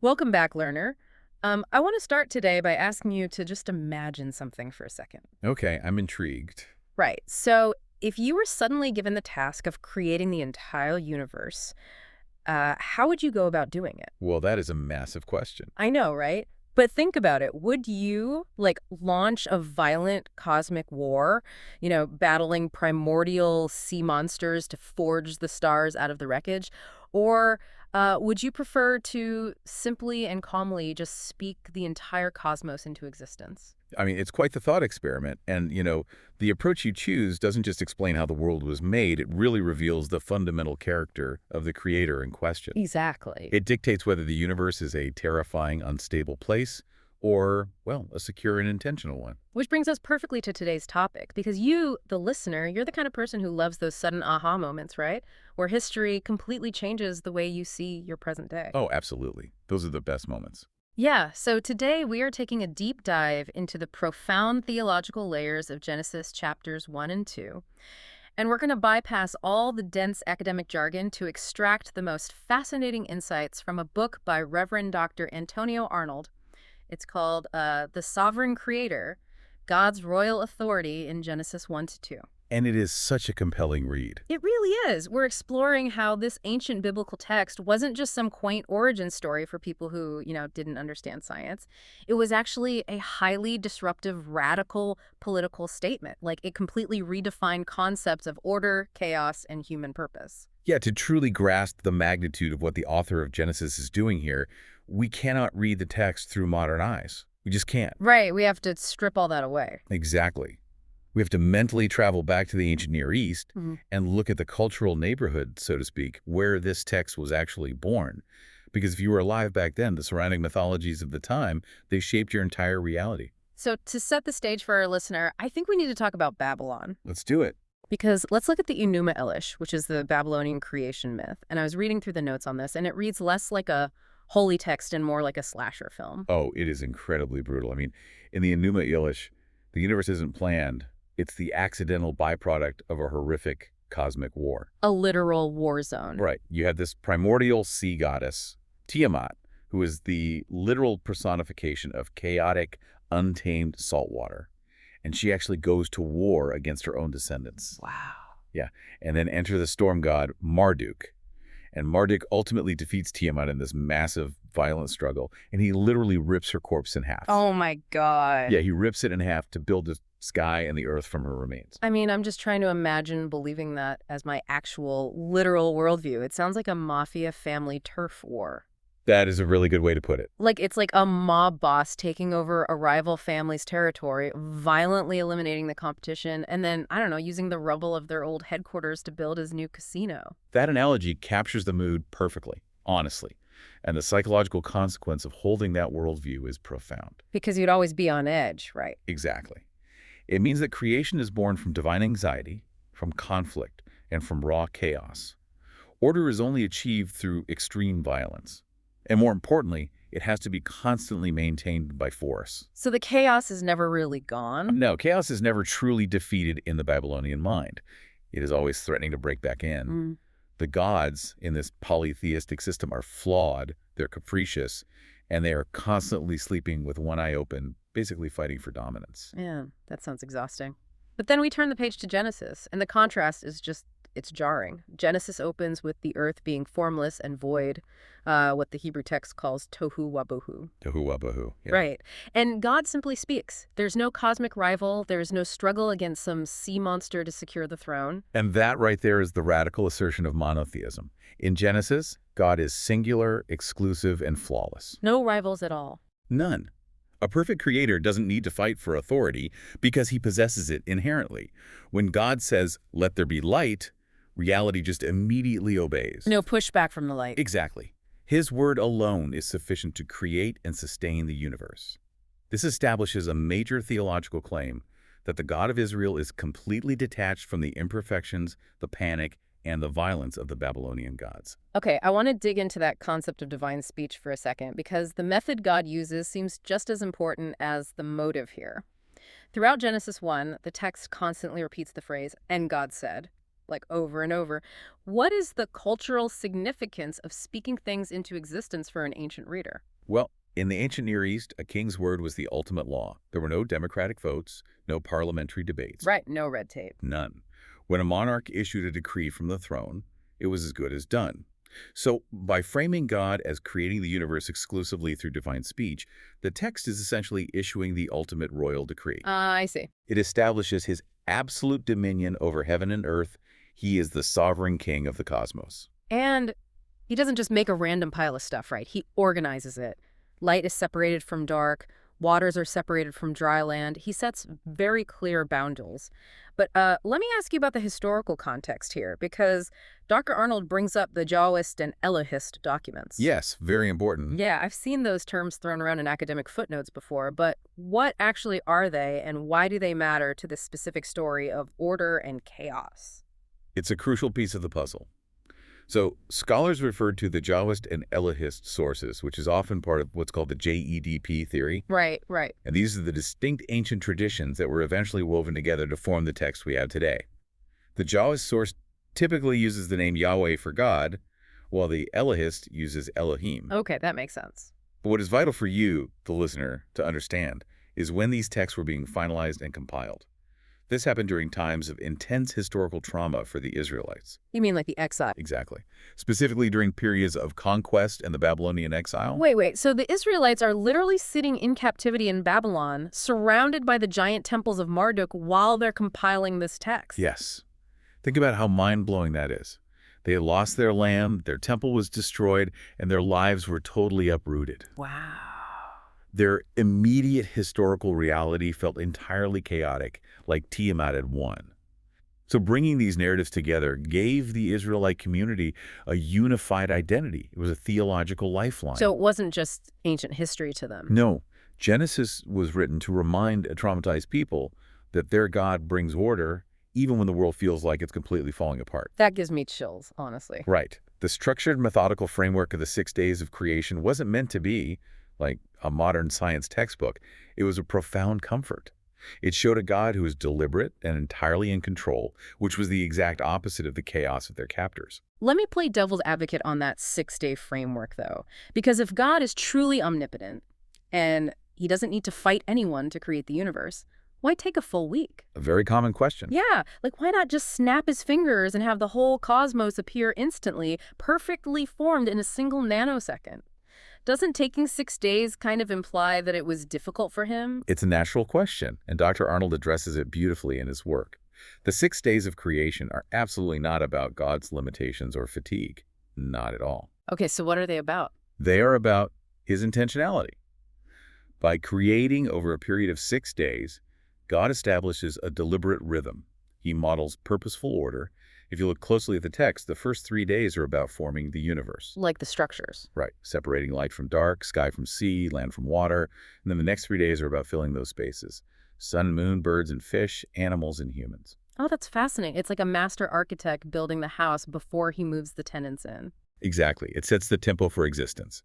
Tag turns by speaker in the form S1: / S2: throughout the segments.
S1: Welcome back, learner. I want to start today by asking you to just imagine something for a second.
S2: Okay, I'm intrigued.
S1: Right. So, if you were suddenly given the task of creating the entire universe, how would you go about doing it?
S2: Well, that is a massive question.
S1: I know, right? But think about it. Would you, like, launch a violent cosmic war, battling primordial sea monsters to forge the stars out of the wreckage? Or would you prefer to simply and calmly just speak the entire cosmos into existence?
S2: I mean, it's quite the thought experiment. And, the approach you choose doesn't just explain how the world was made, it really reveals the fundamental character of the creator in question.
S1: Exactly.
S2: It dictates whether the universe is a terrifying, unstable place or, well, a secure and intentional one.
S1: Which brings us perfectly to today's topic, because you, the listener, you're the kind of person who loves those sudden aha moments, right? Where history completely changes the way you see your present day.
S2: Oh, absolutely. Those are the best moments.
S1: Yeah, so today we are taking a deep dive into the profound theological layers of Genesis chapters 1 and 2. And we're going to bypass all the dense academic jargon to extract the most fascinating insights from a book by Reverend Dr. Antonio Arnold. It's called The Sovereign Creator, God's Royal Authority in Genesis 1 to 2.
S2: And it is such a compelling read.
S1: It really is. We're exploring how this ancient biblical text wasn't just some quaint origin story for people who, didn't understand science. It was actually a highly disruptive, radical political statement. Like, it completely redefined concepts of order, chaos, and human purpose.
S2: Yeah, to truly grasp the magnitude of what the author of Genesis is doing here, we cannot read the text through modern eyes. We just can't.
S1: Right, we have to strip all that away.
S2: Exactly. We have to mentally travel back to the ancient Near East and look at the cultural neighborhood, so to speak, where this text was actually born. Because if you were alive back then, the surrounding mythologies of the time, they shaped your entire reality.
S1: So to set the stage for our listener, I think we need to talk about Babylon.
S2: Let's do it.
S1: Because let's look at the Enuma Elish, which is the Babylonian creation myth. And I was reading through the notes on this, and it reads less like a holy text and more like a slasher film.
S2: Oh, it is incredibly brutal. I mean, in the Enuma Elish, the universe isn't planned. It's the accidental byproduct of a horrific cosmic war.
S1: A literal war zone.
S2: Right. You have this primordial sea goddess, Tiamat, who is the literal personification of chaotic, untamed saltwater. And she actually goes to war against her own descendants.
S1: Wow.
S2: Yeah. And then enter the storm god, Marduk. And Marduk ultimately defeats Tiamat in this massive, violent struggle. And he literally rips her corpse in half.
S1: Oh my God.
S2: Yeah, he rips it in half to build the sky and the earth from her remains.
S1: I mean, I'm just trying to imagine believing that as my actual literal worldview. It sounds like a mafia family turf war.
S2: That is a really good way to put it.
S1: Like, it's like a mob boss taking over a rival family's territory, violently eliminating the competition, and then, I don't know, using the rubble of their old headquarters to build his new casino.
S2: That analogy captures the mood perfectly, honestly. And the psychological consequence of holding that worldview is profound.
S1: Because you'd always be on edge, right?
S2: Exactly. It means that creation is born from divine anxiety, from conflict, and from raw chaos. Order is only achieved through extreme violence. And more importantly, it has to be constantly maintained by force.
S1: So the chaos is never really gone?
S2: No, chaos is never truly defeated in the Babylonian mind. It is always threatening to break back in. The gods in this polytheistic system are flawed, they're capricious, and they are constantly sleeping with one eye open, basically fighting for dominance.
S1: Yeah, that sounds exhausting. But then we turn the page to Genesis, and the contrast is just, it's jarring. Genesis opens with the earth being formless and void, what the Hebrew text calls tohu wabohu.
S2: Tohu wabohu. Yeah.
S1: Right. And God simply speaks. There's no cosmic rival. There's no struggle against some sea monster to secure the throne.
S2: And that right there is the radical assertion of monotheism. In Genesis, God is singular, exclusive, and flawless.
S1: No rivals at all.
S2: None. A perfect creator doesn't need to fight for authority because he possesses it inherently. When God says, "Let there be light," reality just immediately obeys.
S1: No pushback from the light.
S2: Exactly. His word alone is sufficient to create and sustain the universe. This establishes a major theological claim that the God of Israel is completely detached from the imperfections, the panic, and the violence of the Babylonian gods.
S1: Okay, I want to dig into that concept of divine speech for a second, because the method God uses seems just as important as the motive here. Throughout Genesis 1, the text constantly repeats the phrase, "and God said," like over and over. What is the cultural significance of speaking things into existence for an ancient reader?
S2: Well, in the ancient Near East, a king's word was the ultimate law. There were no democratic votes, no parliamentary debates.
S1: Right, no red tape.
S2: None. When a monarch issued a decree from the throne, it was as good as done. So, by framing God as creating the universe exclusively through divine speech, the text is essentially issuing the ultimate royal decree.
S1: I see.
S2: It establishes his absolute dominion over heaven and earth. He is the sovereign king of the cosmos.
S1: And he doesn't just make a random pile of stuff, right? He organizes it. Light is separated from dark. Waters are separated from dry land. He sets very clear boundaries. But let me ask you about the historical context here, because Dr. Arnold brings up the Jahwist and Elohist documents.
S2: Yes, very important.
S1: Yeah, I've seen those terms thrown around in academic footnotes before, but what actually are they, and why do they matter to this specific story of order and chaos?
S2: It's a crucial piece of the puzzle. So, scholars refer to the Jahwist and Elohist sources, which is often part of what's called the JEDP theory.
S1: Right, right.
S2: And these are the distinct ancient traditions that were eventually woven together to form the text we have today. The Jahwist source typically uses the name Yahweh for God, while the Elohist uses Elohim.
S1: Okay, that makes sense.
S2: But what is vital for you, the listener, to understand is when these texts were being finalized and compiled. This happened during times of intense historical trauma for the Israelites.
S1: You mean like the exile?
S2: Exactly. Specifically during periods of conquest and the Babylonian exile.
S1: Wait. So the Israelites are literally sitting in captivity in Babylon, surrounded by the giant temples of Marduk while they're compiling this text.
S2: Yes. Think about how mind-blowing that is. They had lost their land, their temple was destroyed, and their lives were totally uprooted.
S1: Wow.
S2: Their immediate historical reality felt entirely chaotic, like Tiamat had won. So bringing these narratives together gave the Israelite community a unified identity. It was a theological lifeline.
S1: So it wasn't just ancient history to them.
S2: No, Genesis was written to remind a traumatized people that their God brings order even when the world feels like it's completely falling apart.
S1: That gives me chills, honestly.
S2: Right. The structured, methodical framework of the 6 days of creation wasn't meant to be like a modern science textbook. It was a profound comfort. It showed a God who was deliberate and entirely in control, which was the exact opposite of the chaos of their captors.
S1: Let me play devil's advocate on that 6-day framework, though. Because if God is truly omnipotent, and he doesn't need to fight anyone to create the universe, why take a full week?
S2: A very common question.
S1: Yeah, like why not just snap his fingers and have the whole cosmos appear instantly, perfectly formed in a single nanosecond? Doesn't taking 6 days kind of imply that it was difficult for him?
S2: It's a natural question, and Dr. Arnold addresses it beautifully in his work. The 6 days of creation are absolutely not about God's limitations or fatigue. Not at all.
S1: Okay, so what are they about?
S2: They are about his intentionality. By creating over a period of 6 days, God establishes a deliberate rhythm. He models purposeful order. If you look closely at the text, the first 3 days are about forming the universe.
S1: Like the structures.
S2: Right, separating light from dark, sky from sea, land from water. And then the next 3 days are about filling those spaces. Sun, moon, birds and fish, animals and humans.
S1: Oh, that's fascinating. It's like a master architect building the house before he moves the tenants in.
S2: Exactly. It sets the tempo for existence.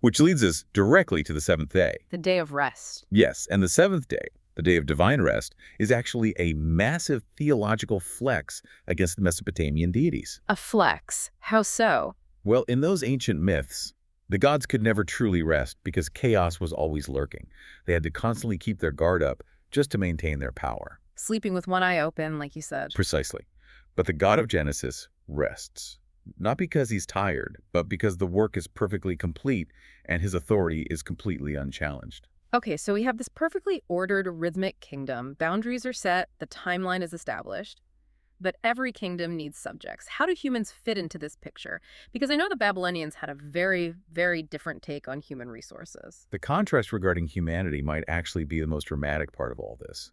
S2: Which leads us directly to the 7th day.
S1: The day of rest.
S2: Yes, and the 7th day, the day of divine rest, is actually a massive theological flex against the Mesopotamian deities.
S1: A flex. How so?
S2: Well, in those ancient myths, the gods could never truly rest because chaos was always lurking. They had to constantly keep their guard up just to maintain their power.
S1: Sleeping with one eye open, like you said.
S2: Precisely. But the God of Genesis rests. Not because he's tired, but because the work is perfectly complete and his authority is completely unchallenged.
S1: Okay, so we have this perfectly ordered rhythmic kingdom. Boundaries are set, the timeline is established. But every kingdom needs subjects. How do humans fit into this picture? Because I know the Babylonians had a very, very different take on human resources.
S2: The contrast regarding humanity might actually be the most dramatic part of all this.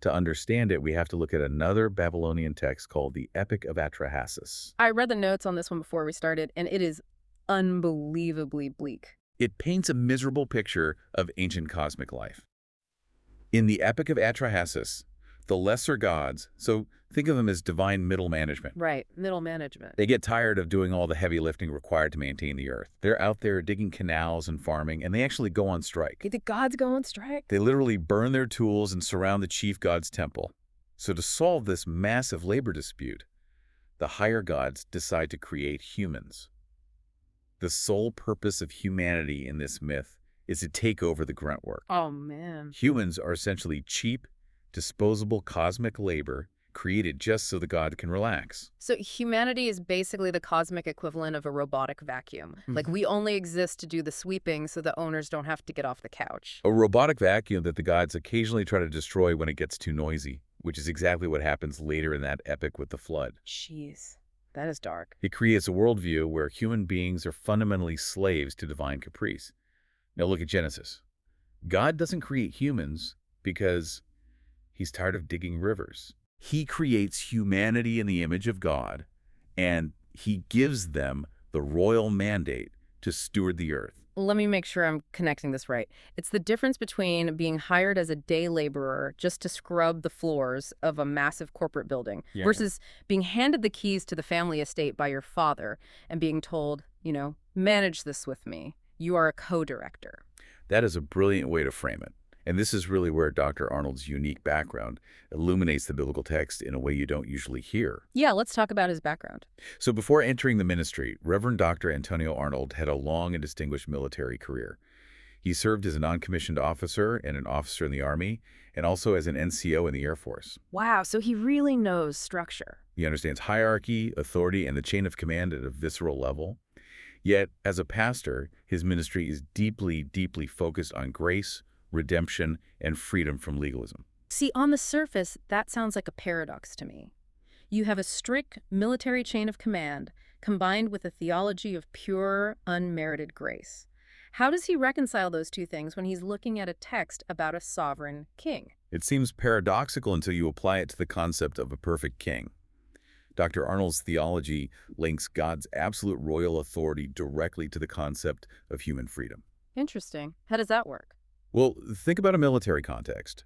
S2: To understand it, we have to look at another Babylonian text called the Epic of Atrahasis.
S1: I read the notes on this one before we started, and it is unbelievably bleak.
S2: It paints a miserable picture of ancient cosmic life. In the Epic of Atrahasis, the lesser gods, so think of them as divine middle management.
S1: Right, middle management.
S2: They get tired of doing all the heavy lifting required to maintain the earth. They're out there digging canals and farming, and they actually go on strike.
S1: The gods go on strike?
S2: They literally burn their tools and surround the chief god's temple. So to solve this massive labor dispute, the higher gods decide to create humans. The sole purpose of humanity in this myth is to take over the grunt work.
S1: Oh, man.
S2: Humans are essentially cheap, disposable cosmic labor created just so the god can relax.
S1: So humanity is basically the cosmic equivalent of a robotic vacuum. Like, we only exist to do the sweeping so the owners don't have to get off the couch.
S2: A robotic vacuum that the gods occasionally try to destroy when it gets too noisy, which is exactly what happens later in that epic with the flood.
S1: Jeez, that is dark.
S2: It creates a worldview where human beings are fundamentally slaves to divine caprice. Now look at Genesis. God doesn't create humans because he's tired of digging rivers. He creates humanity in the image of God, and he gives them the royal mandate to steward the earth.
S1: Let me make sure I'm connecting this right. It's the difference between being hired as a day laborer just to scrub the floors of a massive corporate building versus being handed the keys to the family estate by your father and being told, manage this with me. You are a co-director.
S2: That is a brilliant way to frame it. And this is really where Dr. Arnold's unique background illuminates the biblical text in a way you don't usually hear.
S1: Yeah, let's talk about his background.
S2: So before entering the ministry, Reverend Dr. Antonio Arnold had a long and distinguished military career. He served as a non-commissioned officer and an officer in the Army, and also as an NCO in the Air Force.
S1: Wow, so he really knows structure.
S2: He understands hierarchy, authority, and the chain of command at a visceral level. Yet, as a pastor, his ministry is deeply, deeply focused on grace, redemption, and freedom from legalism.
S1: See, on the surface, that sounds like a paradox to me. You have a strict military chain of command combined with a theology of pure, unmerited grace. How does he reconcile those two things when he's looking at a text about a sovereign king?
S2: It seems paradoxical until you apply it to the concept of a perfect king. Dr. Arnold's theology links God's absolute royal authority directly to the concept of human freedom.
S1: Interesting. How does that work?
S2: Well, think about a military context.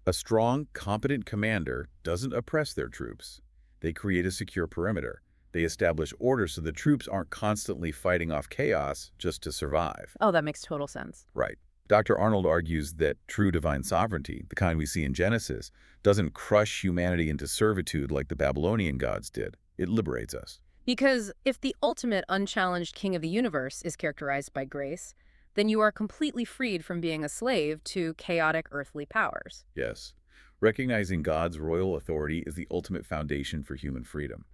S2: A strong, competent commander doesn't oppress their troops. They create a secure perimeter. They establish order so the troops aren't constantly fighting off chaos just to survive.
S1: Oh, that makes total sense.
S2: Right. Dr. Arnold argues that true divine sovereignty, the kind we see in Genesis, doesn't crush humanity into servitude like the Babylonian gods did. It liberates us.
S1: Because if the ultimate unchallenged king of the universe is characterized by grace, then you are completely freed from being a slave to chaotic earthly powers.
S2: Yes. Recognizing God's royal authority is the ultimate foundation for human freedom.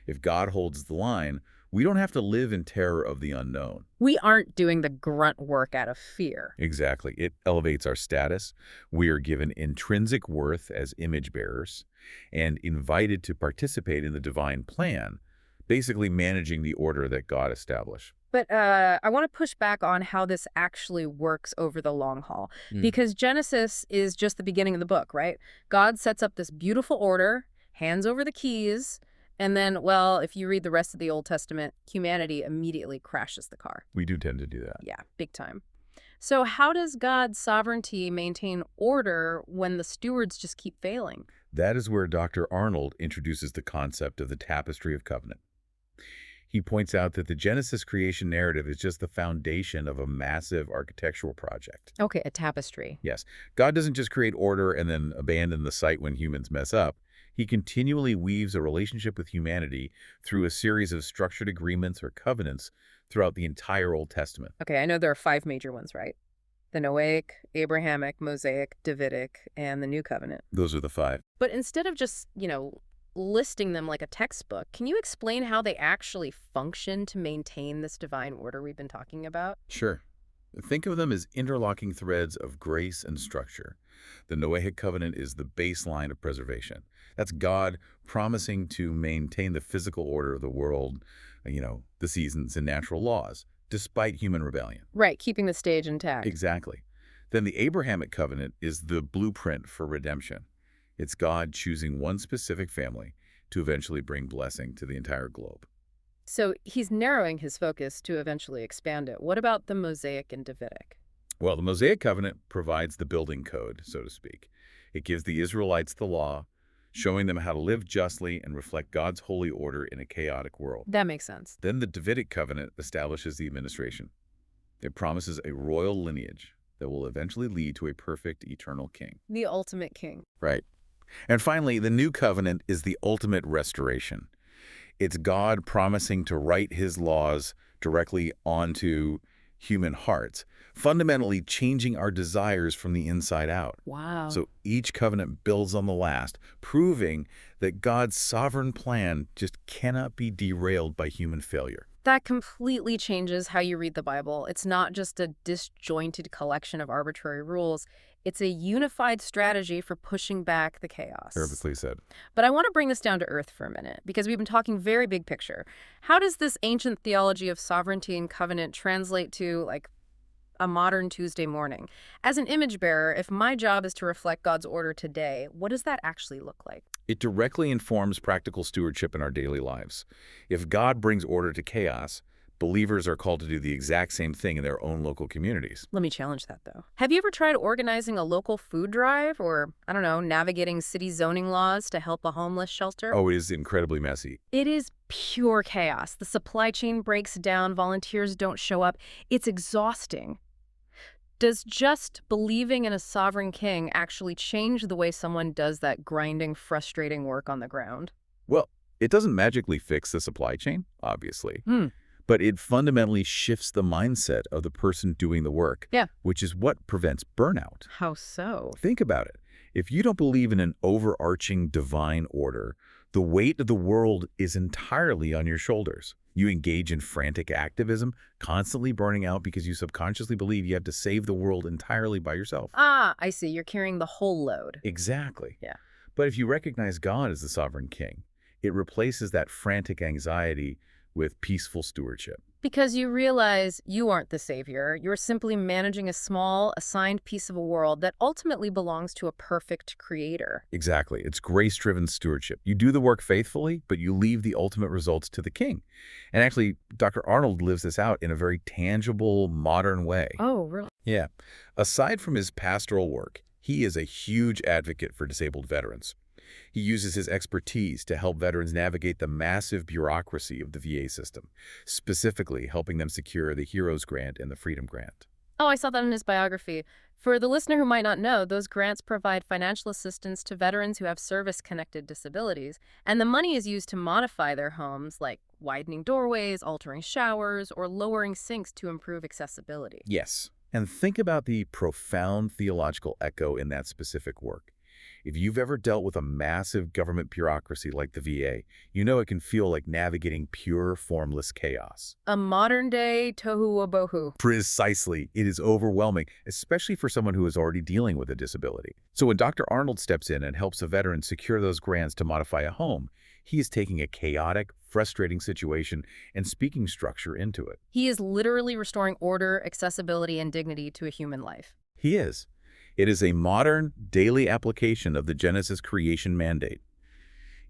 S2: If God holds the line, we don't have to live in terror of the unknown.
S1: We aren't doing the grunt work out of fear.
S2: Exactly. It elevates our status. We are given intrinsic worth as image bearers and invited to participate in the divine plan, basically managing the order that God established.
S1: But I want to push back on how this actually works over the long haul. Because Genesis is just the beginning of the book, right? God sets up this beautiful order, hands over the keys, and then, well, if you read the rest of the Old Testament, humanity immediately crashes the car.
S2: We do tend to do that.
S1: Yeah, big time. So how does God's sovereignty maintain order when the stewards just keep failing?
S2: That is where Dr. Arnold introduces the concept of the tapestry of covenant. He points out that the Genesis creation narrative is just the foundation of a massive architectural project.
S1: Okay, a tapestry.
S2: Yes, God doesn't just create order and then abandon the site when humans mess up. He continually weaves a relationship with humanity through a series of structured agreements or covenants throughout the entire Old Testament.
S1: Okay, I know there are 5 major ones, right? The Noahic, Abrahamic, Mosaic, Davidic, and the New Covenant.
S2: Those are the 5.
S1: But instead of just, listing them like a textbook, can you explain how they actually function to maintain this divine order we've been talking about?
S2: Sure. Think of them as interlocking threads of grace and structure. The Noahic covenant is the baseline of preservation. That's God promising to maintain the physical order of the world, the seasons and natural laws, despite human rebellion.
S1: Right, keeping the stage intact.
S2: Exactly. Then the Abrahamic covenant is the blueprint for redemption. It's God choosing one specific family to eventually bring blessing to the entire globe.
S1: So he's narrowing his focus to eventually expand it. What about the Mosaic and Davidic?
S2: Well, the Mosaic covenant provides the building code, so to speak. It gives the Israelites the law, showing them how to live justly and reflect God's holy order in a chaotic world.
S1: That makes sense.
S2: Then the Davidic covenant establishes the administration. It promises a royal lineage that will eventually lead to a perfect eternal king.
S1: The ultimate king.
S2: Right. And finally, the new covenant is the ultimate restoration. It's God promising to write his laws directly onto human hearts, fundamentally changing our desires from the inside out.
S1: Wow.
S2: So each covenant builds on the last, proving that God's sovereign plan just cannot be derailed by human failure.
S1: That completely changes how you read the Bible. It's not just a disjointed collection of arbitrary rules. It's a unified strategy for pushing back the chaos.
S2: Perfectly said.
S1: But I want to bring this down to earth for a minute, because we've been talking very big picture. How does this ancient theology of sovereignty and covenant translate to, like, a modern Tuesday morning? As an image bearer, if my job is to reflect God's order today, what does that actually look like?
S2: It directly informs practical stewardship in our daily lives. If God brings order to chaos, believers are called to do the exact same thing in their own local communities.
S1: Let me challenge that, though. Have you ever tried organizing a local food drive or, I don't know, navigating city zoning laws to help a homeless shelter?
S2: Oh, it is incredibly messy.
S1: It is pure chaos. The supply chain breaks down, volunteers don't show up. It's exhausting. Does just believing in a sovereign king actually change the way someone does that grinding, frustrating work on the ground?
S2: Well, it doesn't magically fix the supply chain, obviously.
S1: Hmm.
S2: But it fundamentally shifts the mindset of the person doing the work,
S1: Yeah.
S2: which is what prevents burnout.
S1: How so?
S2: Think about it. If you don't believe in an overarching divine order, the weight of the world is entirely on your shoulders. You engage in frantic activism, constantly burning out because you subconsciously believe you have to save the world entirely by yourself.
S1: Ah, I see. You're carrying the whole load.
S2: Exactly.
S1: Yeah.
S2: But if you recognize God as the sovereign king, it replaces that frantic anxiety with peaceful stewardship.
S1: Because you realize you aren't the savior. You're simply managing a small, assigned piece of a world that ultimately belongs to a perfect creator.
S2: Exactly. It's grace-driven stewardship. You do the work faithfully, but you leave the ultimate results to the king. And actually, Dr. Arnold lives this out in a very tangible, modern way.
S1: Oh, really?
S2: Yeah. Aside from his pastoral work, he is a huge advocate for disabled veterans. He uses his expertise to help veterans navigate the massive bureaucracy of the VA system, specifically helping them secure the Heroes Grant and the Freedom Grant.
S1: Oh, I saw that in his biography. For the listener who might not know, those grants provide financial assistance to veterans who have service-connected disabilities, and the money is used to modify their homes, like widening doorways, altering showers, or lowering sinks to improve accessibility.
S2: Yes. And think about the profound theological echo in that specific work. If you've ever dealt with a massive government bureaucracy like the VA, you know it can feel like navigating pure, formless chaos.
S1: A modern-day tohu wabohu.
S2: Precisely. It is overwhelming, especially for someone who is already dealing with a disability. So when Dr. Arnold steps in and helps a veteran secure those grants to modify a home, he is taking a chaotic, frustrating situation and speaking structure into it.
S1: He is literally restoring order, accessibility, and dignity to a human life.
S2: He is. It is a modern, daily application of the Genesis creation mandate.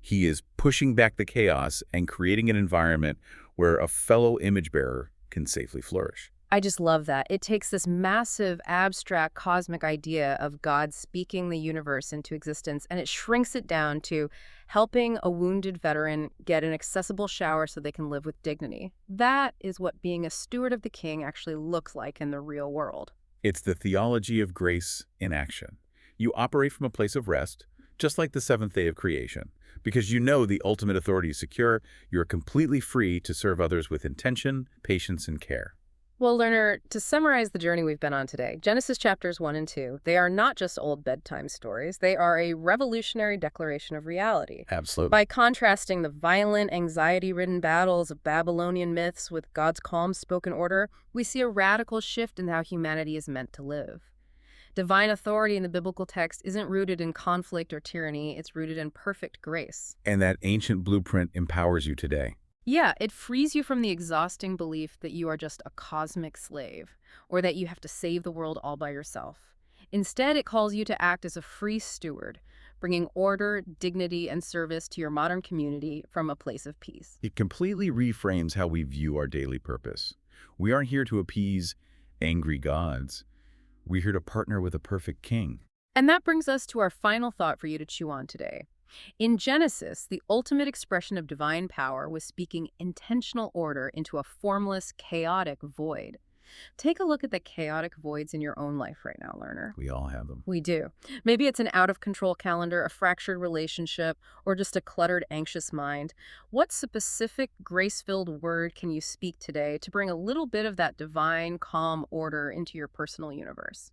S2: He is pushing back the chaos and creating an environment where a fellow image bearer can safely flourish.
S1: I just love that. It takes this massive, abstract, cosmic idea of God speaking the universe into existence, and it shrinks it down to helping a wounded veteran get an accessible shower so they can live with dignity. That is what being a steward of the king actually looks like in the real world.
S2: It's the theology of grace in action. You operate from a place of rest, just like the seventh day of creation. Because you know the ultimate authority is secure, you're completely free to serve others with intention, patience, and care.
S1: Well, learner, to summarize the journey we've been on today, Genesis chapters 1 and 2, they are not just old bedtime stories. They are a revolutionary declaration of reality.
S2: Absolutely.
S1: By contrasting the violent, anxiety-ridden battles of Babylonian myths with God's calm spoken order, we see a radical shift in how humanity is meant to live. Divine authority in the biblical text isn't rooted in conflict or tyranny, it's rooted in perfect grace.
S2: And that ancient blueprint empowers you today.
S1: Yeah, it frees you from the exhausting belief that you are just a cosmic slave, or that you have to save the world all by yourself. Instead, it calls you to act as a free steward, bringing order, dignity, and service to your modern community from a place of peace.
S2: It completely reframes how we view our daily purpose. We aren't here to appease angry gods. We're here to partner with a perfect king.
S1: And that brings us to our final thought for you to chew on today. In Genesis, the ultimate expression of divine power was speaking intentional order into a formless, chaotic void. Take a look at the chaotic voids in your own life right now, learner.
S2: We all have them.
S1: We do. Maybe it's an out-of-control calendar, a fractured relationship, or just a cluttered, anxious mind. What specific grace-filled word can you speak today to bring a little bit of that divine, calm order into your personal universe?